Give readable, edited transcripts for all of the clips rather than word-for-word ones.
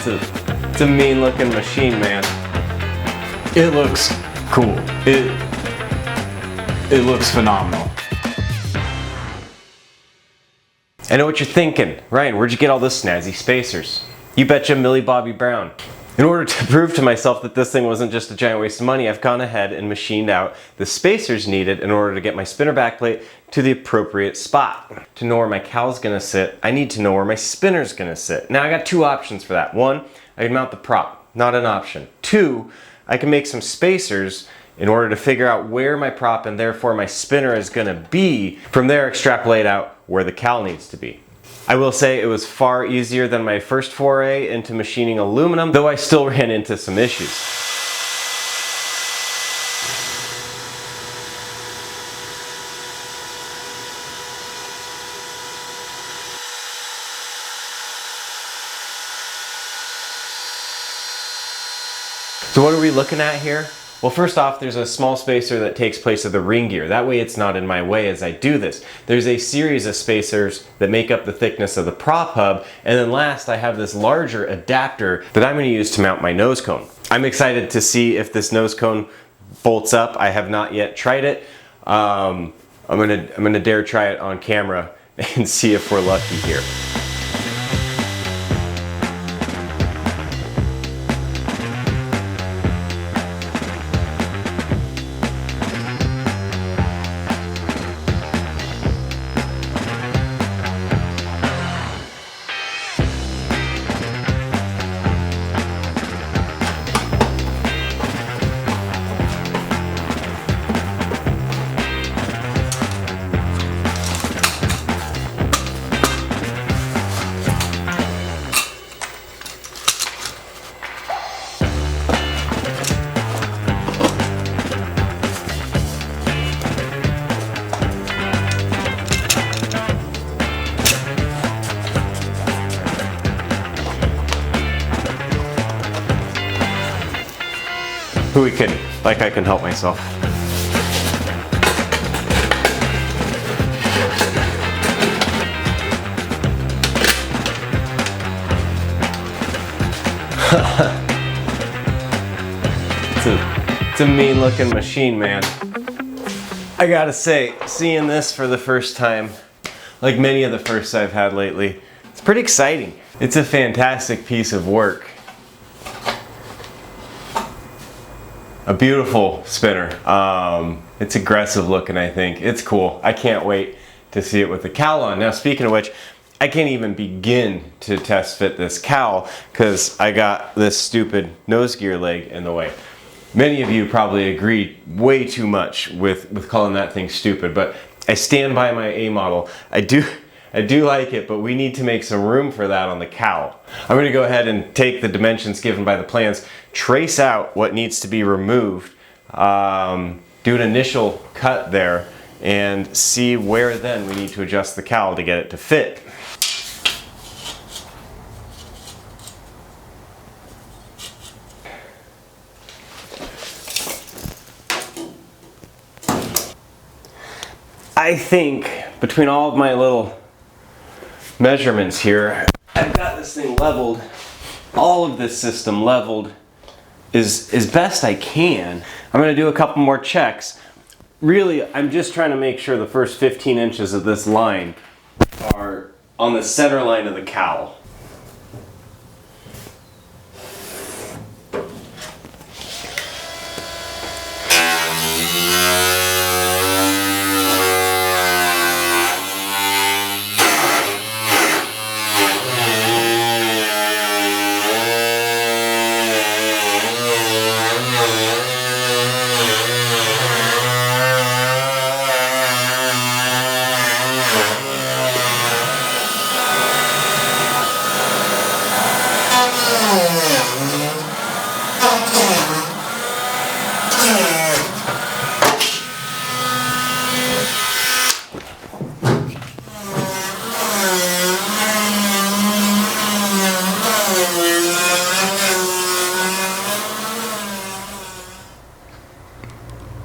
It's a mean looking machine, man. It looks cool. It looks phenomenal. I know what you're thinking. Ryan, where'd you get all those snazzy spacers? You betcha Millie Bobby Brown. In order to prove to myself that this thing wasn't just a giant waste of money, I've gone ahead and machined out the spacers needed in order to get my spinner backplate to the appropriate spot. To know where my cowl's gonna sit, I need to know where my spinner's gonna sit. Now I got two options for that. One, I can mount the prop, not an option. Two, I can make some spacers in order to figure out where my prop and therefore my spinner is gonna be. From there, extrapolate out where the cowl needs to be. I will say it was far easier than my first foray into machining aluminum, though I still ran into some issues. So what are we looking at here? Well, first off, there's a small spacer that takes place of the ring gear. That way it's not in my way as I do this. There's a series of spacers that make up the thickness of the prop hub. And then last, I have this larger adapter that I'm gonna use to mount my nose cone. I'm excited to see if this nose cone bolts up. I have not yet tried it. I'm gonna dare try it on camera and see if we're lucky here. Who we kidding? Like I can help myself. It's a mean looking machine, man. I gotta say, seeing this for the first time, like many of the firsts I've had lately, it's pretty exciting. It's a fantastic piece of work. A beautiful spinner. It's aggressive looking, I think. It's cool. I can't wait to see it with the cowl on. Now, speaking of which, I can't even begin to test fit this cowl because I got this stupid nose gear leg in the way. Many of you probably agree way too much with calling that thing stupid, but I stand by my A model. I do like it, but we need to make some room for that on the cowl. I'm gonna go ahead and take the dimensions given by the plans, trace out what needs to be removed, do an initial cut there, and see where then we need to adjust the cowl to get it to fit. I think between all of my little measurements here, I've got this thing leveled, all of this system leveled as best I can. I'm gonna do a couple more checks. Really, I'm just trying to make sure the first 15 inches of this line are on the center line of the cowl.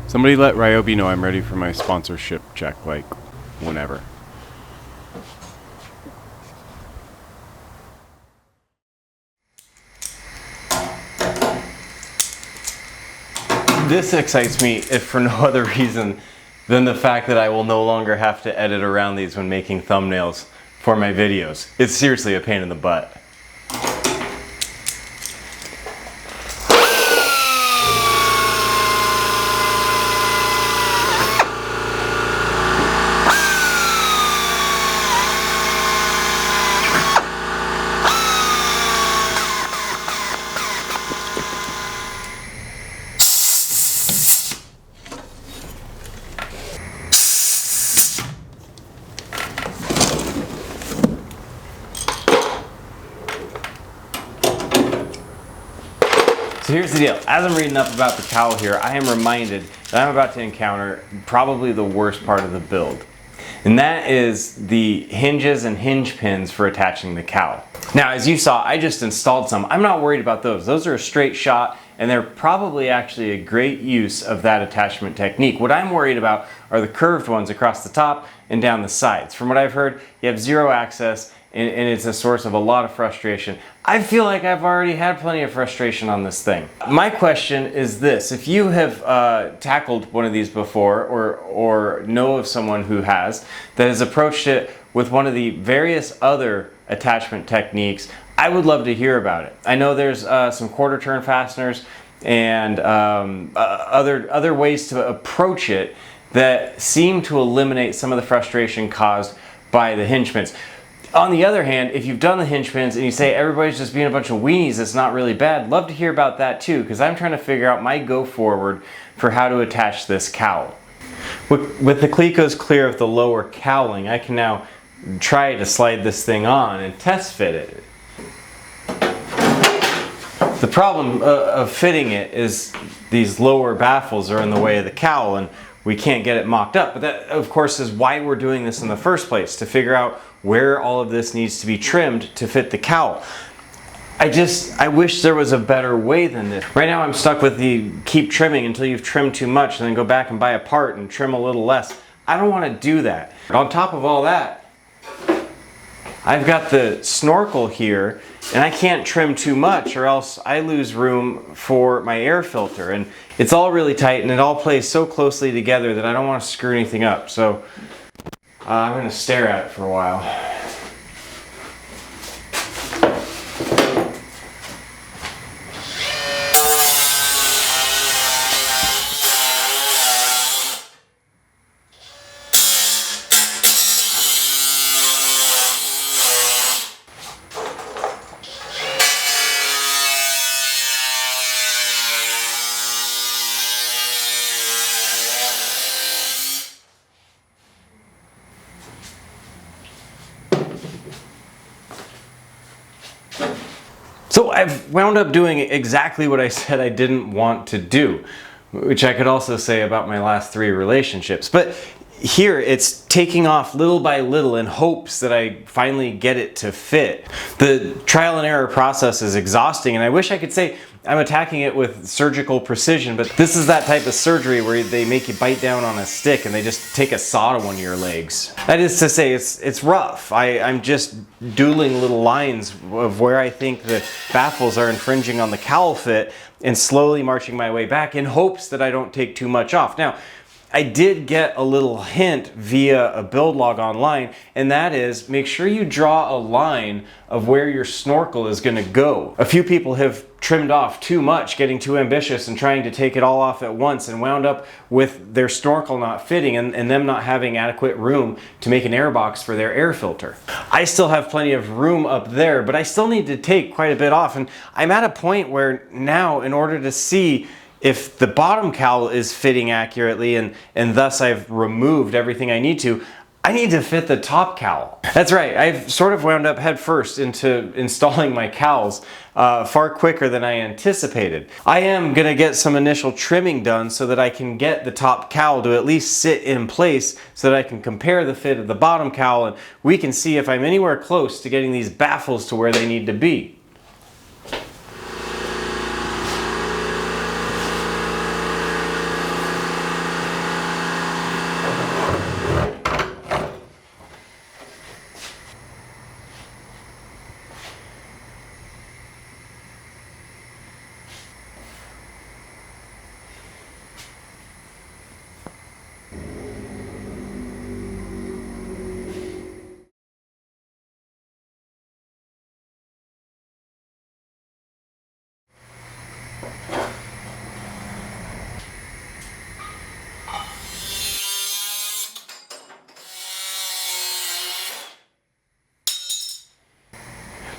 Somebody let Ryobi know I'm ready for my sponsorship check, like, whenever. This excites me if for no other reason than the fact that I will no longer have to edit around these when making thumbnails for my videos. It's seriously a pain in the butt. So here's the deal. As I'm reading up about the cowl here, I am reminded that I'm about to encounter probably the worst part of the build. And that is the hinges and hinge pins for attaching the cowl. Now, as you saw, I just installed some. I'm not worried about those. Those are a straight shot, and they're probably actually a great use of that attachment technique. What I'm worried about are the curved ones across the top and down the sides. From what I've heard, you have zero access, and it's a source of a lot of frustration. I feel like I've already had plenty of frustration on this thing. My question is this: if you have tackled one of these before, or know of someone who has, that has approached it with one of the various other attachment techniques, I would love to hear about it. I know there's some quarter turn fasteners and other ways to approach it that seem to eliminate some of the frustration caused by the hinge pins. On the other hand, if you've done the hinge pins and you say everybody's just being a bunch of weenies, it's not really bad, love to hear about that too, because I'm trying to figure out my go forward for how to attach this cowl. With the clecos clear of the lower cowling, I can now try to slide this thing on and test fit it. The problem of fitting it is these lower baffles are in the way of the cowl and we can't get it mocked up. But that, of course, is why we're doing this in the first place, to figure out where all of this needs to be trimmed to fit the cowl. I wish there was a better way than this. Right now I'm stuck with the keep trimming until you've trimmed too much and then go back and buy a part and trim a little less. I don't want to do that. On top of all that, I've got the snorkel here and I can't trim too much or else I lose room for my air filter, and it's all really tight and it all plays so closely together that I don't want to screw anything up. So I'm going to stare at it for a while. So I've wound up doing exactly what I said I didn't want to do, which I could also say about my last 3 relationships. But here it's taking off little by little in hopes that I finally get it to fit. The trial and error process is exhausting, and I wish I could say I'm attacking it with surgical precision, but this is that type of surgery where they make you bite down on a stick and they just take a saw to one of your legs. That is to say, it's rough. I'm just doodling little lines of where I think the baffles are infringing on the cowl fit and slowly marching my way back in hopes that I don't take too much off. Now, I did get a little hint via a build log online, and that is make sure you draw a line of where your snorkel is going to go. A few people have trimmed off too much, getting too ambitious and trying to take it all off at once, and wound up with their snorkel not fitting and them not having adequate room to make an air box for their air filter. I still have plenty of room up there, but I still need to take quite a bit off, and I'm at a point where now, in order to see if the bottom cowl is fitting accurately and thus I've removed everything I need to fit the top cowl. That's right, I've sort of wound up head first into installing my cowls far quicker than I anticipated. I am gonna get some initial trimming done so that I can get the top cowl to at least sit in place so that I can compare the fit of the bottom cowl and we can see if I'm anywhere close to getting these baffles to where they need to be.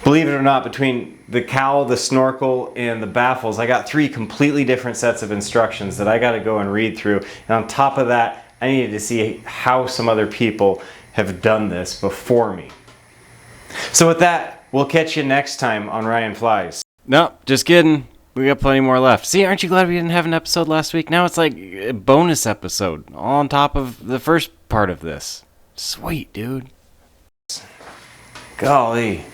Believe it or not, between the cowl, the snorkel, and the baffles, I got 3 completely different sets of instructions that I got to go and read through. And on top of that, I needed to see how some other people have done this before me. So with that, we'll catch you next time on Ryan Flies. Nope, just kidding. We got plenty more left. See, aren't you glad we didn't have an episode last week? Now it's like a bonus episode, all on top of the first part of this. Sweet, dude. Golly.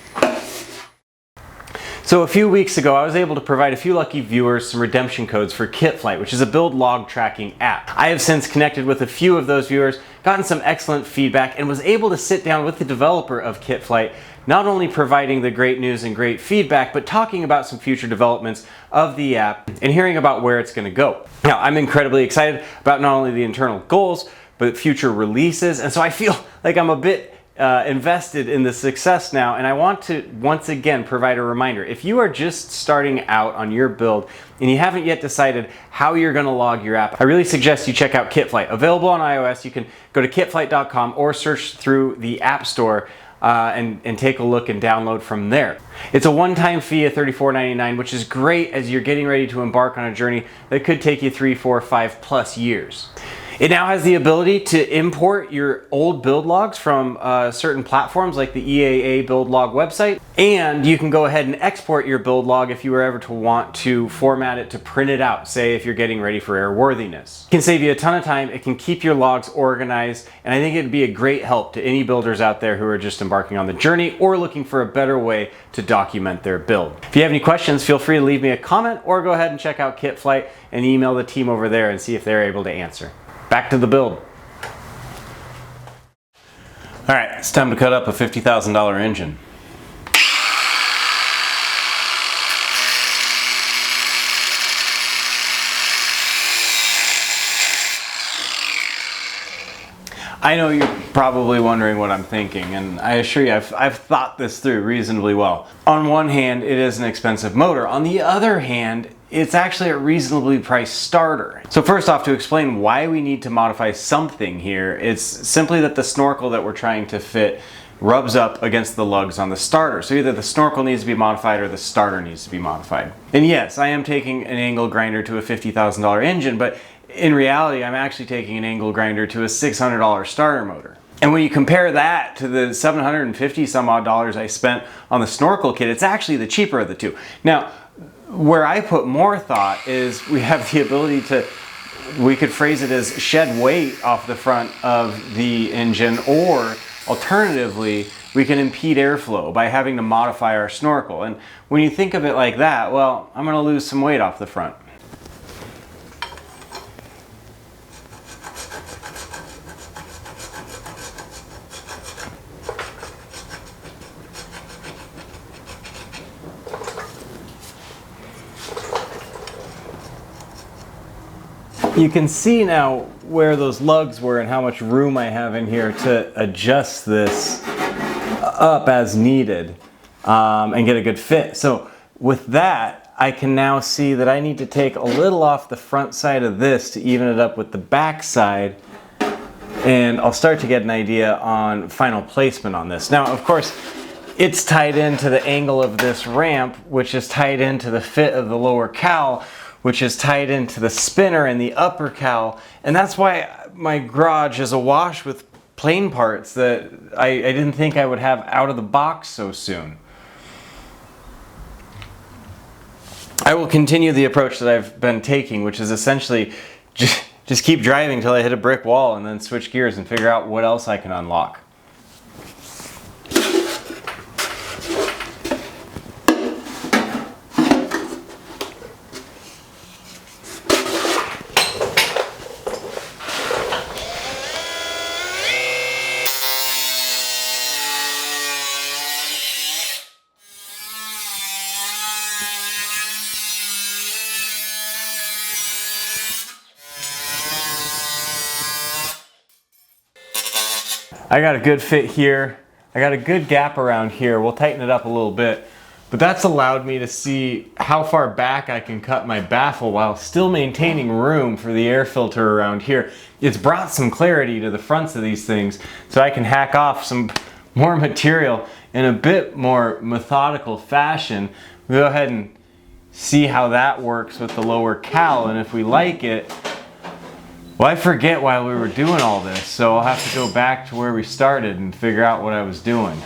So a few weeks ago, I was able to provide a few lucky viewers some redemption codes for KitFlight, which is a build log tracking app. I have since connected with a few of those viewers, gotten some excellent feedback, and was able to sit down with the developer of KitFlight, not only providing the great news and great feedback, but talking about some future developments of the app and hearing about where it's going to go. Now, I'm incredibly excited about not only the internal goals, but future releases, and so I feel like I'm a bit invested in the success now, and I want to once again provide a reminder. If you are just starting out on your build and you haven't yet decided how you're going to log your app, I really suggest you check out KitFlight. Available on iOS, you can go to kitflight.com or search through the App Store and take a look and download from there. It's a one-time fee of $34.99, which is great as you're getting ready to embark on a journey that could take you 3, 4, 5+ years. It now has the ability to import your old build logs from certain platforms like the EAA build log website, and you can go ahead and export your build log if you were ever to want to format it to print it out, say if you're getting ready for airworthiness. It can save you a ton of time, it can keep your logs organized, and I think it'd be a great help to any builders out there who are just embarking on the journey or looking for a better way to document their build. If you have any questions, feel free to leave me a comment or go ahead and check out KitFlight and email the team over there and see if they're able to answer. Back to the build. All right, it's time to cut up a $50,000 engine. I know you're probably wondering what I'm thinking, and I assure you I've thought this through reasonably well. On one hand, it is an expensive motor. On the other hand, it's actually a reasonably priced starter. So first off, to explain why we need to modify something here, it's simply that the snorkel that we're trying to fit rubs up against the lugs on the starter. So either the snorkel needs to be modified or the starter needs to be modified. And yes, I am taking an angle grinder to a $50,000 engine, but in reality, I'm actually taking an angle grinder to a $600 starter motor. And when you compare that to the $750 some odd I spent on the snorkel kit, it's actually the cheaper of the two. Now, where I put more thought is we have the ability to, we could phrase it as shed weight off the front of the engine, or alternatively, we can impede airflow by having to modify our snorkel. And when you think of it like that, well, I'm going to lose some weight off the front. You can see now where those lugs were and how much room I have in here to adjust this up as needed and get a good fit. So with that, I can now see that I need to take a little off the front side of this to even it up with the back side, and I'll start to get an idea on final placement on this. Now, of course, it's tied into the angle of this ramp, which is tied into the fit of the lower cowl, which is tied into the spinner and the upper cowl. And that's why my garage is awash with plane parts that I didn't think I would have out of the box so soon. I will continue the approach that I've been taking, which is essentially just keep driving until I hit a brick wall and then switch gears and figure out what else I can unlock. I got a good fit here. I got a good gap around here. We'll tighten it up a little bit, but that's allowed me to see how far back I can cut my baffle while still maintaining room for the air filter around here. It's brought some clarity to the fronts of these things so I can hack off some more material in a bit more methodical fashion. We'll go ahead and see how that works with the lower cowl, and if we like it, well, I forget why we were doing all this, so I'll have to go back to where we started and figure out what I was doing.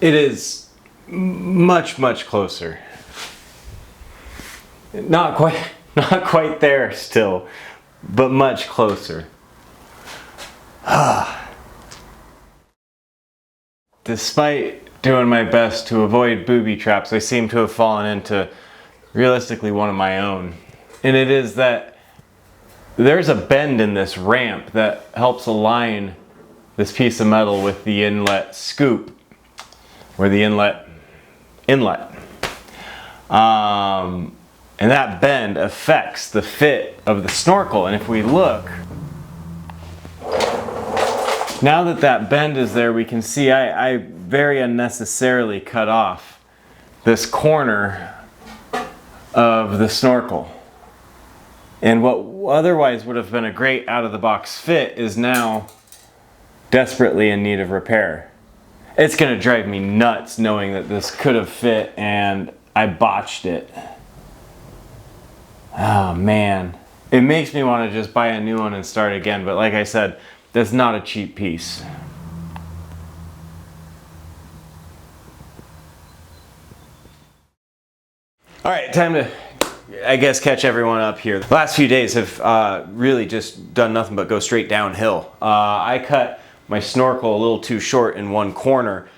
It is much, much closer. Not quite there still, but much closer. Despite doing my best to avoid booby traps, I seem to have fallen into realistically one of my own. And it is that there's a bend in this ramp that helps align this piece of metal with the inlet scoop, or the inlet. And that bend affects the fit of the snorkel. And if we look, now that that bend is there, we can see I very unnecessarily cut off this corner of the snorkel. And what otherwise would have been a great out-of-the-box fit is now desperately in need of repair. It's gonna drive me nuts knowing that this could have fit and I botched it. Oh man. It makes me want to just buy a new one and start again, but like I said, that's not a cheap piece. All right, time to, I guess, catch everyone up here. The last few days have really just done nothing but go straight downhill. I cut my snorkel a little too short in one corner.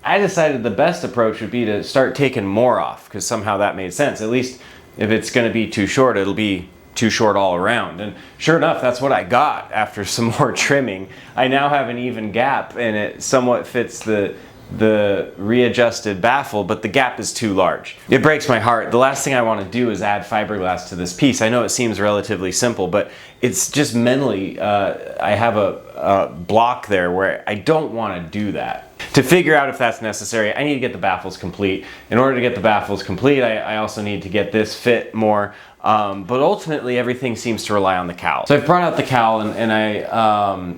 I decided the best approach would be to start taking more off, because somehow that made sense. At least if it's going to be too short, it'll be too short all around. And sure enough, that's what I got after some more trimming. I now have an even gap, and it somewhat fits the readjusted baffle, but the gap is too large. It breaks my heart. The last thing I want to do is add fiberglass to this piece. I know it seems relatively simple, but it's just mentally, I have a block there where I don't want to do that. To figure out if that's necessary, I need to get the baffles complete. In order to get the baffles complete, I also need to get this fit more. But ultimately, everything seems to rely on the cowl. So I've brought out the cowl, and I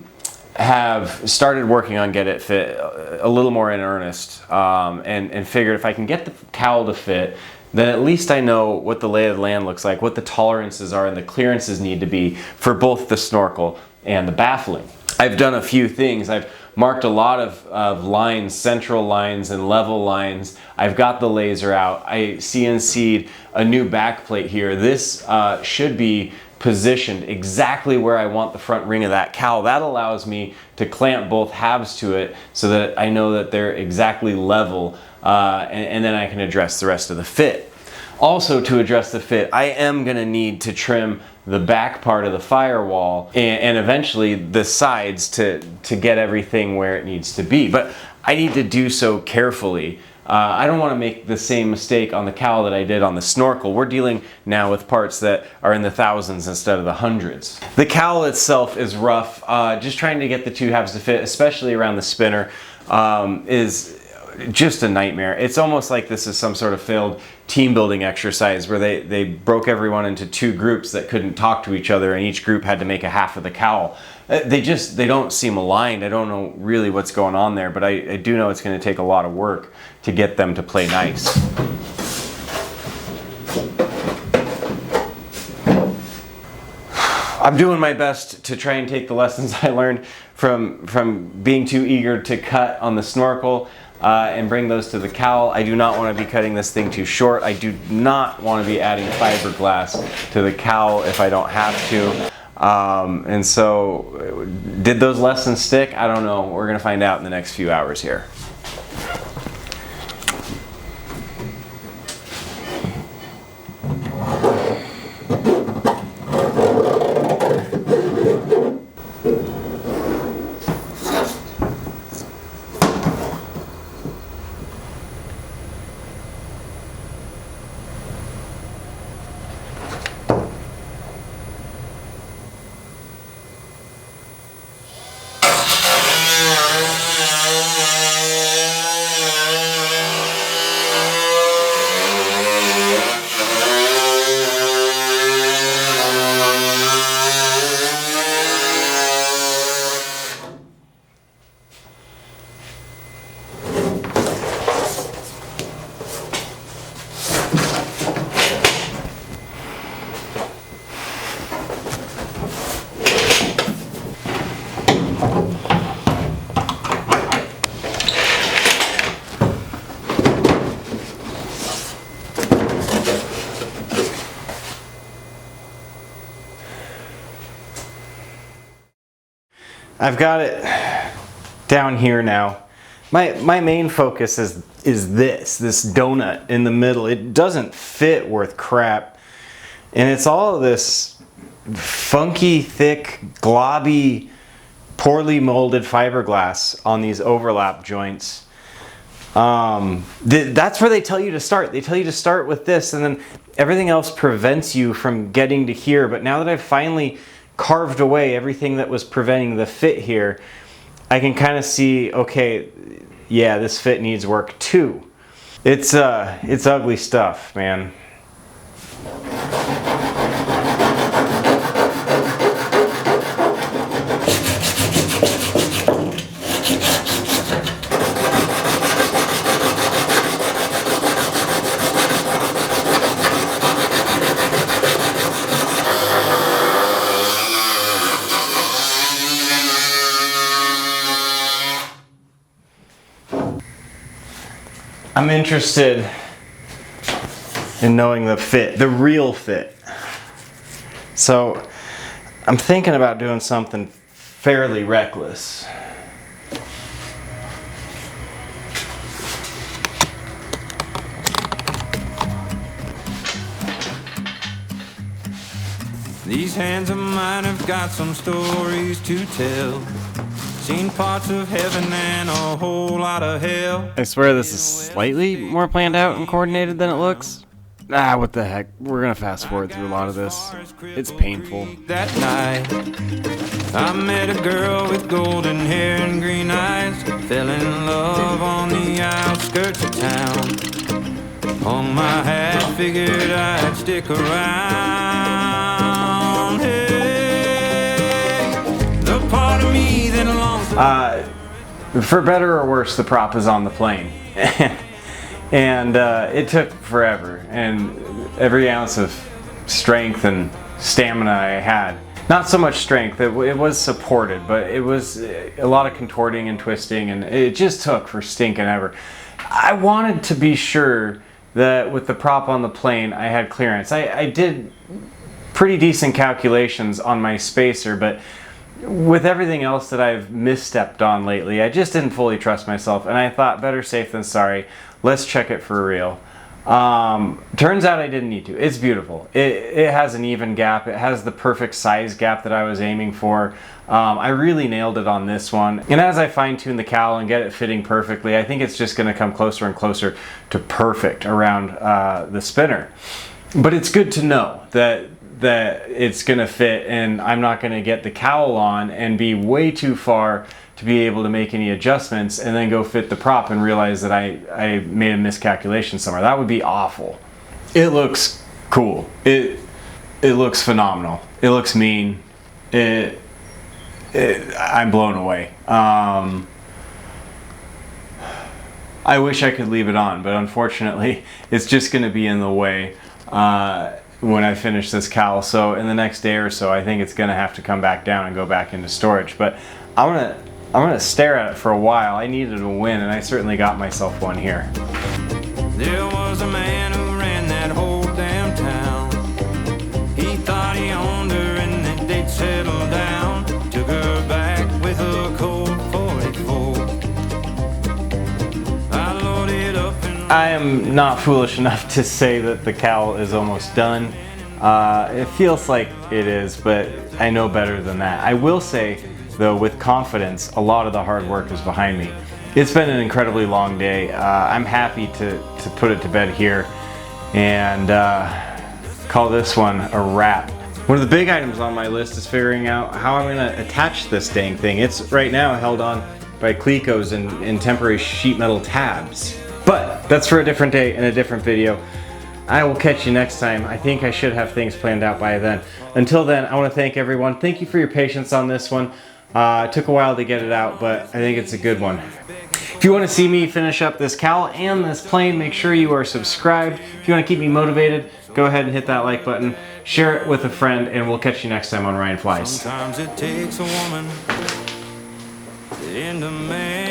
have started working on Get It Fit a little more in earnest, and figured if I can get the cowl to fit, then at least I know what the lay of the land looks like, what the tolerances are and the clearances need to be for both the snorkel and the baffling. I've done a few things. I've marked a lot of lines, central lines and level lines. I've got the laser out. I CNC'd a new back plate here. This should be positioned exactly where I want the front ring of that cowl. That allows me to clamp both halves to it so that I know that they're exactly level, and then I can address the rest of the fit. Also, to address the fit, I am going to need to trim the back part of the firewall and eventually the sides to get everything where it needs to be. But I need to do so carefully. I don't want to make the same mistake on the cowl that I did on the snorkel. We're dealing now with parts that are in the thousands instead of the hundreds. The cowl itself is rough. Just trying to get the two halves to fit, especially around the spinner, is just a nightmare. It's almost like this is some sort of failed team building exercise where they broke everyone into two groups that couldn't talk to each other, and each group had to make a half of the cowl. They don't seem aligned. I don't know really what's going on there, but I do know it's going to take a lot of work to get them to play nice. I'm doing my best to try and take the lessons I learned from being too eager to cut on the snorkel and bring those to the cowl. I do not want to be cutting this thing too short. I do not want to be adding fiberglass to the cowl if I don't have to. And so, did those lessons stick? I don't know. We're going to find out in the next few hours here. I've got it down here now. My main focus is this donut in the middle. It doesn't fit worth crap. And it's all of this funky, thick, globby, poorly molded fiberglass on these overlap joints. That's where they tell you to start. They tell you to start with this, and then everything else prevents you from getting to here. But now that I've finally carved away everything that was preventing the fit here, I can kind of see, okay, yeah, this fit needs work too. It's ugly stuff, man. I'm interested in knowing the fit, the real fit. So I'm thinking about doing something fairly reckless. These hands of mine have got some stories to tell. Seen parts of heaven and a whole lot of hell. I swear this is slightly more planned out and coordinated than it looks. Ah, what the heck. We're gonna fast forward through a lot of this. It's painful. That night, I met a girl with golden hair and green eyes. Fell in love on the outskirts of town. Hung my hat, figured I'd stick around. Hey, the part of me that longs. For better or worse, the prop is on the plane. And it took forever, and every ounce of strength and stamina I had. Not so much strength, it was supported, but it was a lot of contorting and twisting, and it just took for stinking ever. I wanted to be sure that with the prop on the plane I had clearance. I did pretty decent calculations on my spacer, but with everything else that I've misstepped on lately, I just didn't fully trust myself, and I thought better safe than sorry. Let's check it for real. Turns out I didn't need to. It's beautiful. It has an even gap. It has the perfect size gap that I was aiming for. I really nailed it on this one. And as I fine-tune the cowl and get it fitting perfectly, I think it's just going to come closer and closer to perfect around the spinner. But it's good to know that it's going to fit, and I'm not going to get the cowl on and be way too far to be able to make any adjustments and then go fit the prop and realize that I made a miscalculation somewhere. That would be awful. It looks cool. It looks phenomenal. It looks mean. I'm blown away. I wish I could leave it on, but unfortunately it's just going to be in the way when I finish this cowl. So in the next day or so, I think it's going to have to come back down and go back into storage. But I'm gonna stare at it for a while. I needed a win, and I certainly got myself one here. There was a man who ran that whole damn town. He thought he owned her and that they'd settle down. Took her back with a Colt 44. I loaded up and I am not foolish enough to say that the cowl is almost done. It feels like it is, but I know better than that. I will say, though, with confidence, a lot of the hard work is behind me. It's been an incredibly long day. I'm happy to put it to bed here and call this one a wrap. One of the big items on my list is figuring out how I'm going to attach this dang thing. It's right now held on by Clecos and temporary sheet metal tabs. But that's for a different day and a different video. I will catch you next time. I think I should have things planned out by then. Until then, I want to thank everyone. Thank you for your patience on this one. It took a while to get it out, but I think it's a good one. If you want to see me finish up this cowl and this plane, make sure you are subscribed. If you want to keep me motivated, go ahead and hit that like button, share it with a friend, and we'll catch you next time on Ryan Flies. Sometimes it takes a woman to end a man.